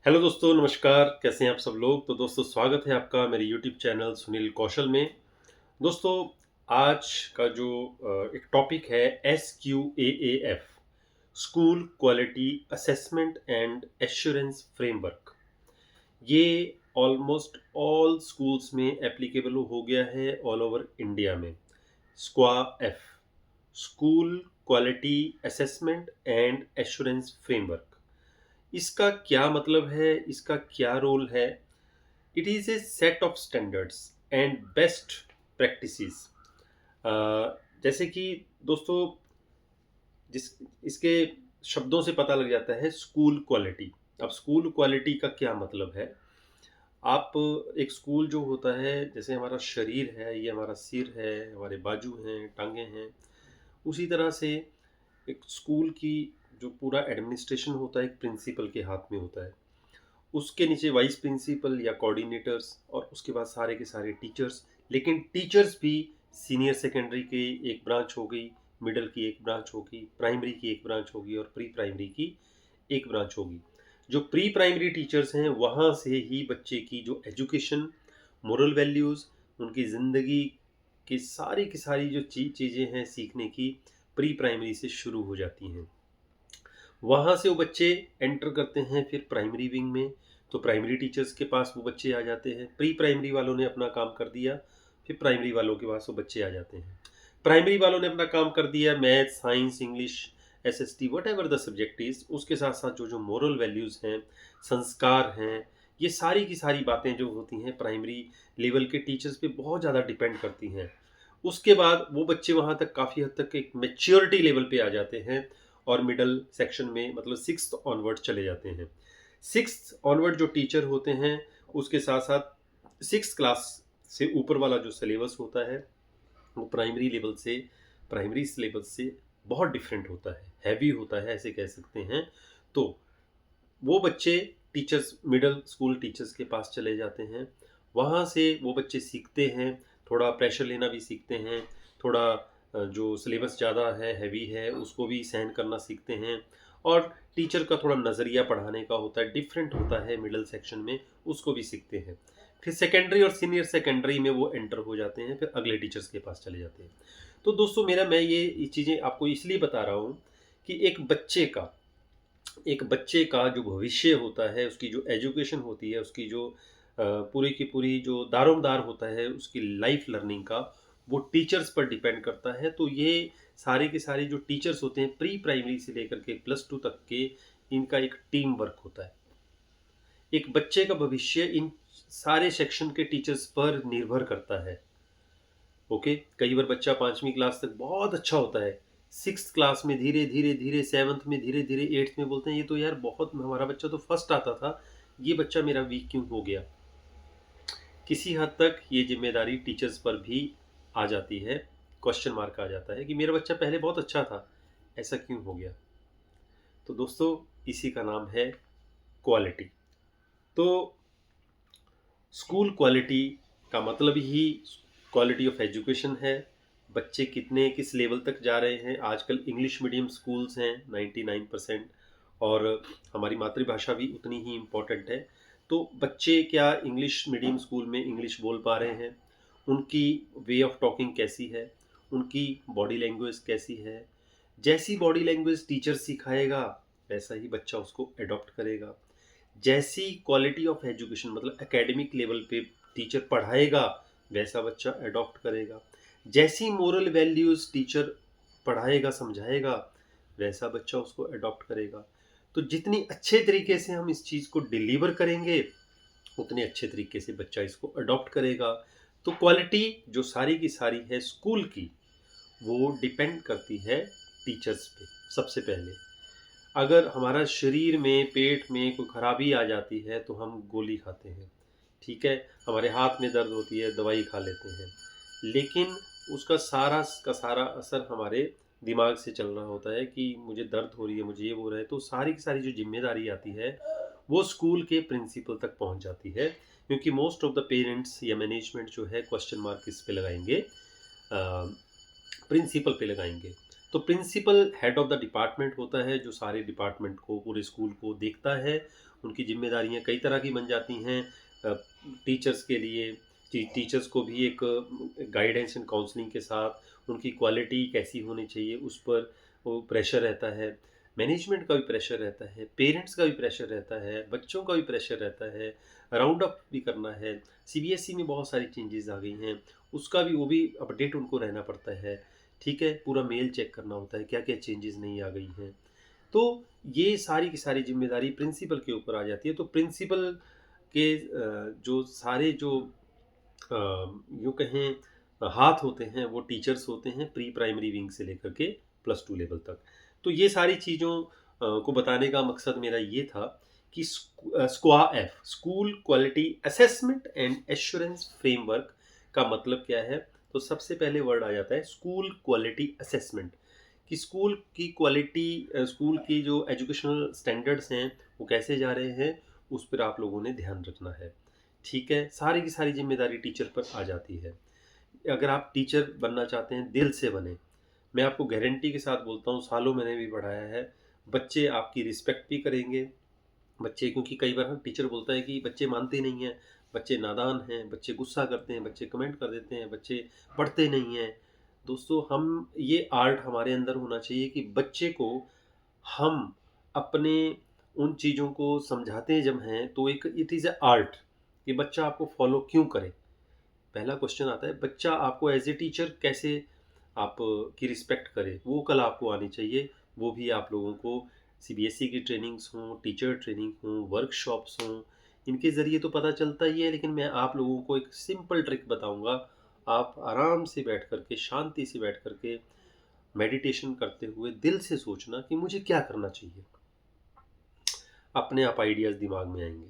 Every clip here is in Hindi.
हेलो दोस्तों, नमस्कार। कैसे हैं आप सब लोग? तो दोस्तों, स्वागत है आपका मेरे यूट्यूब चैनल सुनील कौशल में। दोस्तों, आज का जो एक टॉपिक है SQAAF, school quality assessment and assurance framework. ये ऑलमोस्ट ऑल स्कूल्स में एप्लीकेबल हो गया है ऑल ओवर इंडिया में। SQAAF, school quality assessment and assurance framework. इसका क्या मतलब है? इसका क्या रोल है? It is a set of standards and best practices. जैसे कि दोस्तों, जिस इसके शब्दों से पता लग जाता है स्कूल क्वालिटी। अब स्कूल क्वालिटी का क्या मतलब है? आप एक स्कूल जो होता है, जैसे हमारा शरीर है, ये हमारा सिर है, हमारे बाजू हैं, टांगे हैं, उसी तरह से एक स्कूल की जो पूरा एडमिनिस्ट्रेशन होता है एक प्रिंसिपल के हाथ में होता है। उसके नीचे वाइस प्रिंसिपल या कोऑर्डिनेटर्स और उसके बाद सारे के सारे टीचर्स। लेकिन टीचर्स भी सीनियर सेकेंडरी की एक ब्रांच हो गई, मिडिल की एक ब्रांच होगी, प्राइमरी की एक ब्रांच होगी और प्री प्राइमरी की एक ब्रांच होगी। जो प्री प्राइमरी टीचर्स हैं वहाँ से ही बच्चे की जो एजुकेशन, मोरल वैल्यूज़, उनकी ज़िंदगी की सारी जो चीज़ें हैं सीखने की, प्री प्राइमरी से शुरू हो जाती हैं। वहाँ से वो बच्चे एंटर करते हैं फिर प्राइमरी विंग में। तो प्राइमरी टीचर्स के पास वो बच्चे आ जाते हैं। प्री प्राइमरी वालों ने अपना काम कर दिया, फिर प्राइमरी वालों के पास वो बच्चे आ जाते हैं। प्राइमरी वालों ने अपना काम कर दिया, math, science, English, SST, whatever the subject is. उसके साथ साथ जो जो मोरल वैल्यूज़ हैं, संस्कार हैं, ये सारी की सारी बातें जो होती हैं प्राइमरी लेवल के टीचर्स पे बहुत ज़्यादा डिपेंड करती हैं। उसके बाद वो बच्चे वहाँ तक काफ़ी हद तक एक मैच्योरिटी लेवल पे आ जाते हैं और मिडल सेक्शन में मतलब सिक्स्थ ऑनवर्ड चले जाते हैं। सिक्स्थ ऑनवर्ड जो टीचर होते हैं, उसके साथ साथ सिक्स क्लास से ऊपर वाला जो सिलेबस होता है वो प्राइमरी सिलेबस से बहुत डिफरेंट होता है, हैवी होता है, ऐसे कह सकते हैं। तो वो बच्चे टीचर्स, मिडिल स्कूल टीचर्स के पास चले जाते हैं। वहाँ से वो बच्चे सीखते हैं, थोड़ा प्रेशर लेना भी सीखते हैं, थोड़ा जो सिलेबस ज़्यादा है, हैवी है, उसको भी सहन करना सीखते हैं। और टीचर का थोड़ा नज़रिया पढ़ाने का होता है, डिफरेंट होता है मिडिल सेक्शन में, उसको भी सीखते हैं। फिर सेकेंडरी और सीनियर सेकेंडरी में वो एंटर हो जाते हैं, फिर अगले टीचर्स के पास चले जाते हैं। तो दोस्तों, मैं ये चीज़ें आपको इसलिए बता रहा हूँ कि एक बच्चे का जो भविष्य होता है, उसकी जो एजुकेशन होती है, उसकी जो पूरी की पूरी जो दारोमदार होता है उसकी लाइफ लर्निंग का, वो टीचर्स पर डिपेंड करता है। तो ये सारे के सारे जो टीचर्स होते हैं प्री प्राइमरी से लेकर के +2 तक के, इनका एक टीम वर्क होता है। एक बच्चे का भविष्य इन सारे सेक्शन के टीचर्स पर निर्भर करता है। ओके, कई बार बच्चा 5वीं क्लास तक बहुत अच्छा होता है, 6th क्लास में धीरे धीरे धीरे, 7th में धीरे धीरे, 8th में बोलते हैं ये तो यार बहुत, हमारा बच्चा तो फर्स्ट आता था, ये बच्चा मेरा वीक क्यों हो गया? किसी हद तक ये जिम्मेदारी टीचर्स पर भी आ जाती है, क्वेश्चन मार्क आ जाता है कि मेरा बच्चा पहले बहुत अच्छा था, ऐसा क्यों हो गया? तो दोस्तों, इसी का नाम है क्वालिटी। तो स्कूल क्वालिटी का मतलब ही क्वालिटी ऑफ एजुकेशन है। बच्चे कितने किस लेवल तक जा रहे हैं। आजकल इंग्लिश मीडियम स्कूल्स हैं 99%, और हमारी मातृभाषा भी उतनी ही इम्पोर्टेंट है। तो बच्चे क्या इंग्लिश मीडियम स्कूल में इंग्लिश बोल पा रहे हैं? उनकी वे ऑफ टॉकिंग कैसी है? उनकी बॉडी लैंग्वेज कैसी है? जैसी बॉडी लैंग्वेज टीचर सिखाएगा, वैसा ही बच्चा उसको अडॉप्ट करेगा। जैसी क्वालिटी ऑफ एजुकेशन मतलब एकेडमिक लेवल पे टीचर पढ़ाएगा, वैसा बच्चा अडॉप्ट करेगा। जैसी मोरल वैल्यूज़ टीचर पढ़ाएगा, समझाएगा, वैसा बच्चा उसको अडॉप्ट करेगा। तो जितनी अच्छे तरीके से हम इस चीज़ को डिलीवर करेंगे, उतने अच्छे तरीके से बच्चा इसको अडॉप्ट करेगा। तो क्वालिटी जो सारी की सारी है स्कूल की, वो डिपेंड करती है टीचर्स पे सबसे पहले। अगर हमारा शरीर में, पेट में कोई खराबी आ जाती है तो हम गोली खाते हैं, ठीक है? हमारे हाथ में दर्द होती है, दवाई खा लेते हैं। लेकिन उसका सारा का सारा असर हमारे दिमाग से चल रहा होता है कि मुझे दर्द हो रही है, मुझे ये हो रहा है। तो सारी की सारी जो ज़िम्मेदारी आती है, वो स्कूल के प्रिंसिपल तक पहुँच जाती है। क्योंकि मोस्ट ऑफ द पेरेंट्स या मैनेजमेंट जो है क्वेश्चन मार्क किस पे लगाएँगे? प्रिंसिपल पे लगाएंगे। तो principal head of the department होता है, जो सारे डिपार्टमेंट को, पूरे स्कूल को देखता है। उनकी जिम्मेदारियां कई तरह की बन जाती हैं। टीचर्स के लिए टीचर्स को भी एक गाइडेंस एंड काउंसलिंग के साथ उनकी क्वालिटी कैसी होनी चाहिए उस पर वो प्रेशर रहता है। मैनेजमेंट का भी प्रेशर रहता है, पेरेंट्स का भी प्रेशर रहता है, बच्चों का भी प्रेशर रहता है, राउंड अप भी करना है। सीबीएसई में बहुत सारी चेंजेस आ गई हैं, उसका भी वो भी अपडेट उनको रहना पड़ता है। ठीक है, पूरा मेल चेक करना होता है क्या क्या चेंजेस नहीं आ गई हैं। तो ये सारी की सारी जिम्मेदारी प्रिंसिपल के ऊपर आ जाती है। तो प्रिंसिपल के जो सारे जो यूँ कहें हाथ होते हैं वो टीचर्स होते हैं, प्री प्राइमरी विंग से लेकर के +2 लेवल तक। तो ये सारी चीज़ों को बताने का मकसद मेरा ये था कि SQAAF, school quality assessment and assurance framework का मतलब क्या है। तो सबसे पहले वर्ड आ जाता है स्कूल क्वालिटी असेसमेंट, कि स्कूल की क्वालिटी, स्कूल की जो एजुकेशनल स्टैंडर्ड्स हैं वो कैसे जा रहे हैं, उस पर आप लोगों ने ध्यान रखना है। ठीक है, सारी की सारी जिम्मेदारी टीचर पर आ जाती है। अगर आप टीचर बनना चाहते हैं दिल से बने। मैं आपको गारंटी के साथ बोलता हूँ, सालों मैंने भी पढ़ाया है, बच्चे आपकी रिस्पेक्ट भी करेंगे। बच्चे, क्योंकि कई बार टीचर बोलता है कि बच्चे मानते नहीं हैं, बच्चे नादान हैं, बच्चे गुस्सा करते हैं, बच्चे कमेंट कर देते हैं, बच्चे पढ़ते नहीं हैं। दोस्तों, हम ये आर्ट हमारे अंदर होना चाहिए कि बच्चे को हम अपने उन चीज़ों को समझाते जब हैं तो एक इट इज़ अ आर्ट कि बच्चा आपको फॉलो क्यों करे। पहला क्वेश्चन आता है, बच्चा आपको एज ए टीचर कैसे आप की रिस्पेक्ट करे, वो कल आपको आनी चाहिए। वो भी आप लोगों को सीबीएसई की ट्रेनिंग्स हों, टीचर ट्रेनिंग हों, वर्कशॉप्स हों, इनके ज़रिए तो पता चलता ही है। लेकिन मैं आप लोगों को एक सिंपल ट्रिक बताऊंगा। आप आराम से बैठ करके, शांति से बैठ करके मेडिटेशन करते हुए दिल से सोचना कि मुझे क्या करना चाहिए। अपने आप आइडियाज़ दिमाग में आएंगे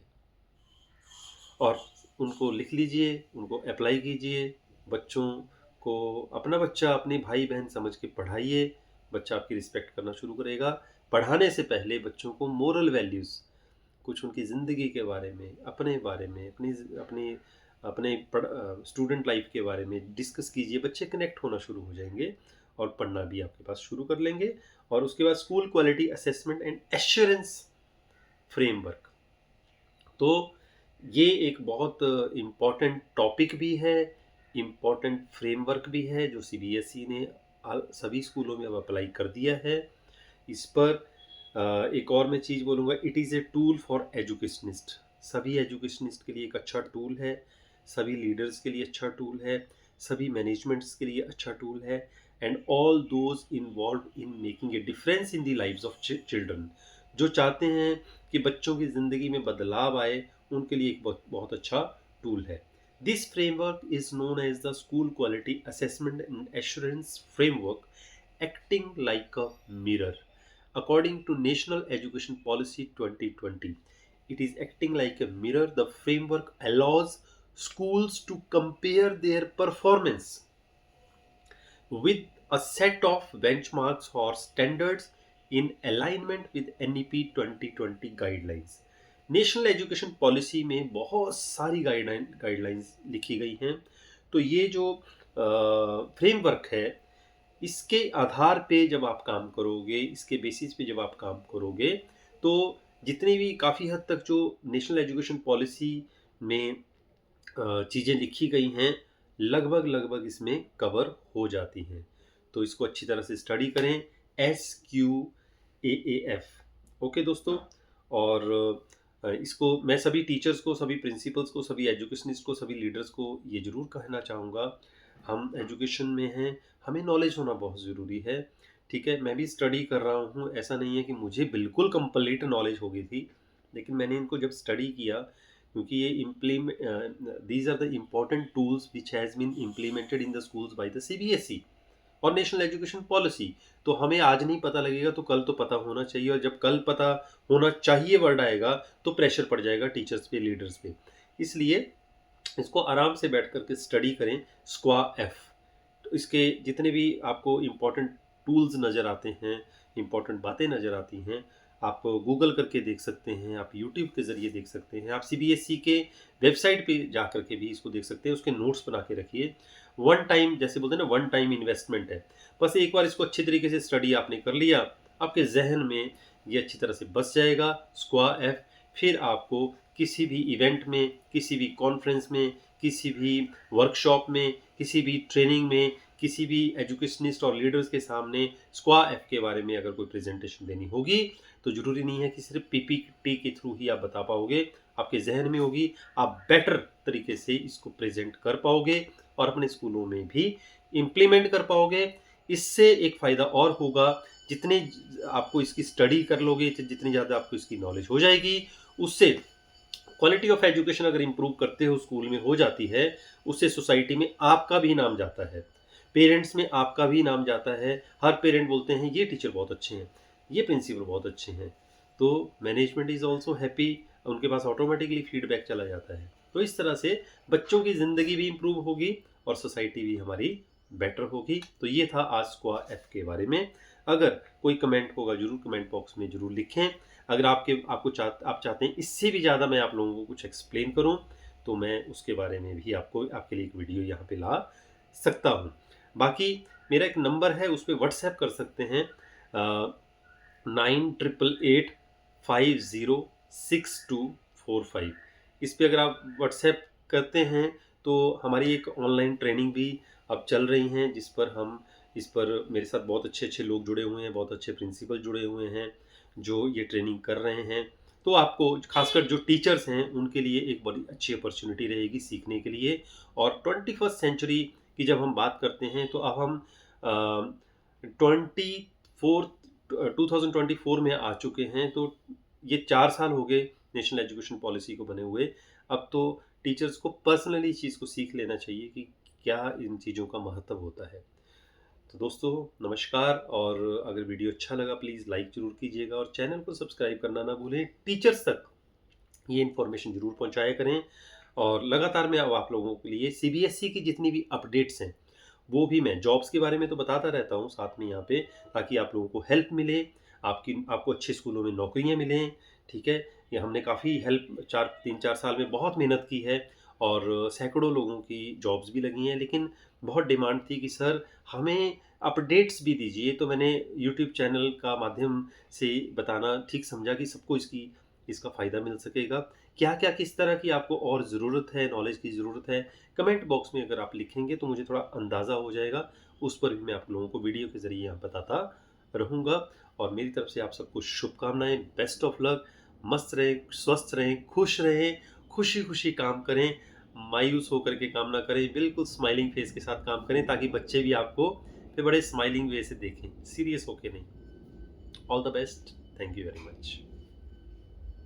और उनको लिख लीजिए, उनको अप्लाई कीजिए। बच्चों को, अपना बच्चा अपने भाई बहन समझ के पढ़ाइए। बच्चा आपकी रिस्पेक्ट करना शुरू करेगा। पढ़ाने से पहले बच्चों को मोरल वैल्यूज़, कुछ उनकी ज़िंदगी के बारे में, अपने बारे में, अपनी अपनी अपने स्टूडेंट लाइफ के बारे में डिस्कस कीजिए। बच्चे कनेक्ट होना शुरू हो जाएंगे और पढ़ना भी आपके पास शुरू कर लेंगे। और उसके बाद school quality assessment and assurance framework, तो ये एक बहुत इम्पॉर्टेंट टॉपिक भी है, इम्पॉर्टेंट फ्रेमवर्क भी है, जो सीबीएसई ने सभी स्कूलों में अब अप्लाई कर दिया है। इस पर एक और मैं चीज़ बोलूँगा, it is a tool for educationist. सभी एजुकेशनिस्ट के लिए एक अच्छा टूल है, सभी लीडर्स के लिए अच्छा टूल है, सभी मैनेजमेंट्स के लिए अच्छा टूल है, and all those involve in making a difference in the lives of children. जो चाहते हैं कि बच्चों की ज़िंदगी में बदलाव आए, उनके लिए एक बहुत बहुत अच्छा टूल है। This framework is known as the school quality assessment and assurance framework, acting like a mirror according to National Education Policy 2020. It is acting like a mirror. The framework allows schools to compare their performance with a set of benchmarks or standards in alignment with NEP 2020 guidelines. National education policy में बहुत सारी गाइडलाइंस लिखी गई हैं। तो ये जो फ्रेमवर्क है, इसके आधार पे जब आप काम करोगे, इसके बेसिस पे जब आप काम करोगे, तो जितनी भी काफ़ी हद तक जो नेशनल एजुकेशन पॉलिसी में चीज़ें लिखी गई हैं, लगभग लगभग इसमें कवर हो जाती हैं। तो इसको अच्छी तरह से स्टडी करें, SQAAF। ओके दोस्तों, और इसको मैं सभी टीचर्स को, सभी प्रिंसिपल्स को, सभी एजुकेशनिस्ट को, सभी लीडर्स को ये ज़रूर कहना चाहूँगा, हम एजुकेशन में हैं, हमें नॉलेज होना बहुत ज़रूरी है। ठीक है, मैं भी स्टडी कर रहा हूँ, ऐसा नहीं है कि मुझे बिल्कुल कंप्लीट नॉलेज हो गई थी, लेकिन मैंने इनको जब स्टडी किया, क्योंकि ये these are the important tools which has been implemented in the schools by the CBSE और नेशनल एजुकेशन पॉलिसी। तो हमें आज नहीं पता लगेगा तो कल तो पता होना चाहिए, और जब कल पता होना चाहिए वर्ड आएगा तो प्रेशर पड़ जाएगा टीचर्स पे, लीडर्स पे। इसलिए इसको आराम से बैठ करके स्टडी करें, स्क्वा एफ। तो इसके जितने भी आपको इम्पोर्टेंट टूल्स नज़र आते हैं, इम्पोर्टेंट बातें नज़र आती हैं, आप गूगल करके देख सकते हैं, आप यूट्यूब के ज़रिए देख सकते हैं, आप सीबीएसई के वेबसाइट पे जा करके भी इसको देख सकते हैं। उसके नोट्स बना के रखिए। वन टाइम, जैसे बोलते हैं ना, वन टाइम इन्वेस्टमेंट है। बस एक बार इसको अच्छी तरीके से स्टडी आपने कर लिया, आपके जहन में ये अच्छी तरह से बस जाएगा। स्क्वा एफ फिर आपको किसी भी इवेंट में, किसी भी कॉन्फ्रेंस में, किसी भी वर्कशॉप में, किसी भी ट्रेनिंग में, किसी भी एजुकेशनिस्ट और लीडर्स के सामने स्क्वा एफ के बारे में अगर कोई प्रेजेंटेशन देनी होगी, तो ज़रूरी नहीं है कि सिर्फ पीपीटी के थ्रू ही आप बता पाओगे, आपके जहन में होगी, आप बेटर तरीके से इसको प्रेजेंट कर पाओगे और अपने स्कूलों में भी इम्प्लीमेंट कर पाओगे। इससे एक फ़ायदा और होगा, जितने आपको इसकी स्टडी कर लोगे, जितनी ज़्यादा आपको इसकी नॉलेज हो जाएगी, उससे क्वालिटी ऑफ एजुकेशन अगर इम्प्रूव करते हो स्कूल में हो जाती है, उससे सोसाइटी में आपका भी नाम जाता है, पेरेंट्स में आपका भी नाम जाता है। हर पेरेंट बोलते हैं ये टीचर बहुत अच्छे हैं, ये प्रिंसिपल बहुत अच्छे हैं, तो मैनेजमेंट इज़ ऑल्सो हैप्पी, उनके पास ऑटोमेटिकली फीडबैक चला जाता है। तो इस तरह से बच्चों की ज़िंदगी भी इम्प्रूव होगी और सोसाइटी भी हमारी बेटर होगी। तो ये था आज स्क्वा एफ के बारे में। अगर कोई कमेंट होगा ज़रूर कमेंट बॉक्स में ज़रूर लिखें। अगर आप चाहते हैं इससे भी ज़्यादा मैं आप लोगों को कुछ एक्सप्लेन करूं, तो मैं उसके बारे में भी आपके लिए एक वीडियो यहाँ पे ला सकता हूँ। बाकी मेरा एक नंबर है, उस पर व्हाट्सएप कर सकते हैं 9888506245। इस पे अगर आप व्हाट्सएप करते हैं तो हमारी एक ऑनलाइन ट्रेनिंग भी अब चल रही हैं, इस पर मेरे साथ बहुत अच्छे अच्छे लोग जुड़े हुए हैं, बहुत अच्छे प्रिंसिपल जुड़े हुए हैं जो ये ट्रेनिंग कर रहे हैं। तो आपको खासकर जो टीचर्स हैं उनके लिए एक बड़ी अच्छी अपॉर्चुनिटी रहेगी सीखने के लिए। और 21st सेंचुरी की जब हम बात करते हैं तो अब हम 2024 में आ चुके हैं। तो ये 4 साल हो गए नेशनल एजुकेशन पॉलिसी को बने हुए। अब तो टीचर्स को पर्सनली इस चीज़ को सीख लेना चाहिए कि क्या इन चीज़ों का महत्व होता है। तो दोस्तों नमस्कार, और अगर वीडियो अच्छा लगा प्लीज़ लाइक ज़रूर कीजिएगा और चैनल को सब्सक्राइब करना ना भूलें। टीचर्स तक ये इन्फॉर्मेशन ज़रूर पहुंचाया करें। और लगातार मैं अब आप लोगों के लिए सीबीएसई की जितनी भी अपडेट्स हैं वो भी मैं जॉब्स के बारे में तो बताता रहता हूँ साथ में यहाँ पे, ताकि आप लोगों को हेल्प मिले, आपको अच्छे स्कूलों में नौकरियाँ मिलें। ठीक है, ये हमने काफ़ी हेल्प 3-4 साल में बहुत मेहनत की है और सैकड़ों लोगों की जॉब्स भी लगी हैं। लेकिन बहुत डिमांड थी कि सर हमें अपडेट्स भी दीजिए, तो मैंने यूट्यूब चैनल का माध्यम से बताना ठीक समझा कि सबको इसका फ़ायदा मिल सकेगा। क्या क्या किस तरह की आपको और ज़रूरत है, नॉलेज की ज़रूरत है, कमेंट बॉक्स में अगर आप लिखेंगे तो मुझे थोड़ा अंदाज़ा हो जाएगा। उस पर भी मैं आप लोगों को वीडियो के ज़रिए यहाँ बताता रहूँगा। और मेरी तरफ से आप सबको शुभकामनाएं, बेस्ट ऑफ लक। मस्त रहें, स्वस्थ रहें, खुश रहें, खुशी खुशी काम करें, मायूस होकर के काम ना करें, बिल्कुल स्माइलिंग फेस के साथ काम करें ताकि बच्चे भी आपको फिर बड़े स्माइलिंग वे से देखें, सीरियस होके नहीं। All the best, thank you very much.